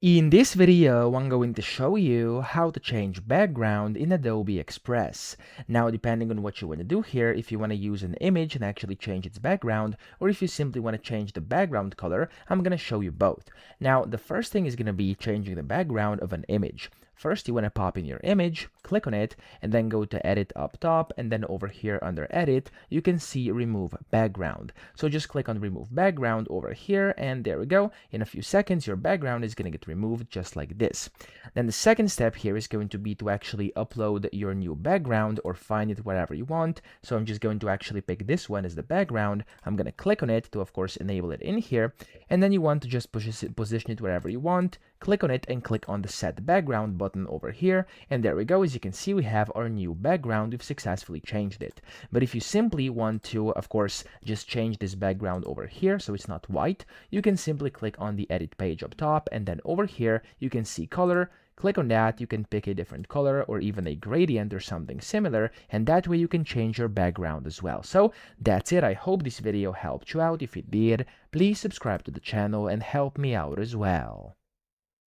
In this video, I'm going to show you how to change background in Adobe Express. Now, depending on what you want to do here, if you want to use an image and actually change its background, or if you simply want to change the background color, I'm going to show you both. Now, the first thing is going to be changing the background of an image. First, you want to pop in your image, click on it, and then go to Edit up top, and then over here under Edit, you can see Remove Background. So just click on Remove Background over here, and there we go. In a few seconds, your background is going to get removed just like this. Then the second step here is going to be to actually upload your new background or find it wherever you want. So I'm just going to actually pick this one as the background. I'm going to click on it to, of course, enable it in here. And then you want to just position it wherever you want. Click on it and click on the Set Background button over here. And there we go. As you can see, we have our new background. We've successfully changed it. But if you simply want to, of course, just change this background over here so it's not white, you can simply click on the Edit page up top, and then over here you can see color. Click on that, you can pick a different color or even a gradient or something similar, and that way you can change your background as well. So that's it. I hope this video helped you out. If it did, please subscribe to the channel and help me out as well.